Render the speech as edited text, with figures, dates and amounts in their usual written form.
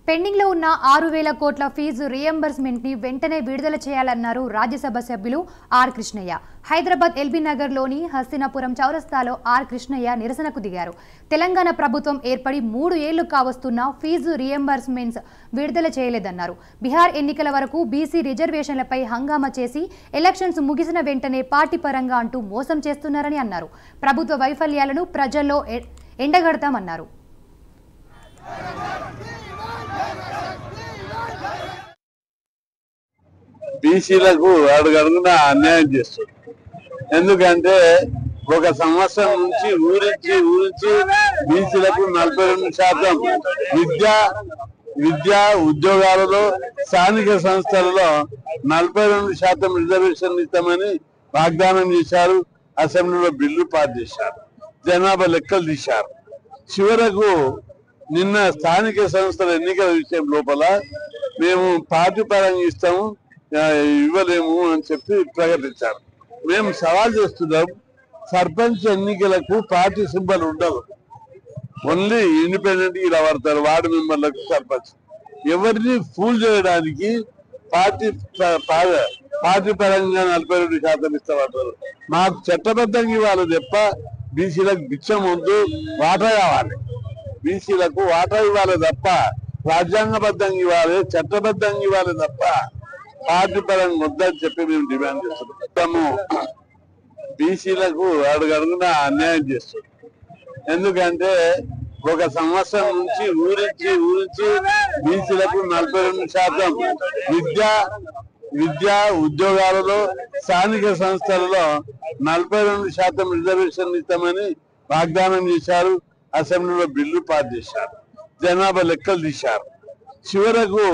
Pending లో ఉన్న 6,000 కోట్ల ఫీజు రీయింబర్స్మెంట్ ని వెంటనే విడుదల చేయాలన్నారు రాజ్యసభ సభ్యులు ఆర్ కృష్ణయ్య. హైదరాబాద్ ఎల్బీ నగర్ లోని హస్తినాపురం చౌరస్తాలో ఆర్ కృష్ణయ్య నిరసనకు దిగారు. తెలంగాణ ప్రభుత్వం ఏర్పడి 3 ఏళ్లు కావస్తున్న ఫీజు రీయింబర్స్మెంట్స్ విడుదల చేయలేదన్నారు. బీహార్ ఎన్నికల వరకు బీసీ రిజర్వేషన్లపై హంగామా చేసి ఎలక్షన్స్ ముగిసిన వెంటనే పార్టీ పరంగా అంటూ మోసం చేస్తున్నారని అన్నారు. ప్రభుత్వ వైఫల్యాలను ప్రజల్లో ఎండగడతామన్నారు. బీసీలకు అడుగడుగున అన్యాయం చేస్తుంది. ఎందుకంటే ఒక సంవత్సరం నుంచి ఊరించి బీసీలకు 42% విద్యా ఉద్యోగాలలో స్థానిక సంస్థలలో 42% రిజర్వేషన్ ఇస్తామని వాగ్దానం చేశారు. అసెంబ్లీలో బిల్లు పాస్ చేశారు. జనాభా లెక్కలు తీశారు. చివరకు నిన్న స్థానిక సంస్థల ఎన్నికల విషయం లోపల మేము పార్టీ పరంగా ఇస్తాము, ఇవ్వలేము అని చెప్పి ప్రకటించారు. మేము సవాల్ చేస్తున్నాం, సర్పంచ్ ఎన్నికలకు పార్టీ సింబల్ ఉండదు, ఓన్లీ ఇండిపెండెంట్ ఇలా పడతారు వార్డు మెంబర్లకు సర్పంచ్. ఎవరిని ఫూల్ చేయడానికి పార్టీ పరంగా 42% ఇస్తామంటారు. మాకు చట్టబద్ధంగా ఇవ్వాలి తప్ప బీసీలకు బిచ్చం వద్దు, వాటా కావాలి. బీసీలకు వాటా ఇవ్వాలి తప్ప రాజ్యాంగబద్ధంగా ఇవ్వాలి, చట్టబద్ధంగా ఇవ్వాలి తప్ప పార్టీ పరంగా వద్దని చెప్పి మేము డిమాండ్ చేస్తున్నాము. బీసీలకు అడుగడుగున అన్యాయం చేస్తుంది. ఎందుకంటే ఒక సంవత్సరం నుంచి ఊరించి బీసీలకు 42% విద్యా ఉద్యోగాలలో స్థానిక సంస్థలలో 42% రిజర్వేషన్ ఇస్తామని వాగ్దానం చేశారు. అసెంబ్లీలో బిల్లు పాస్ చేశారు. జనాభా లెక్కలు తీశారు. చివరకు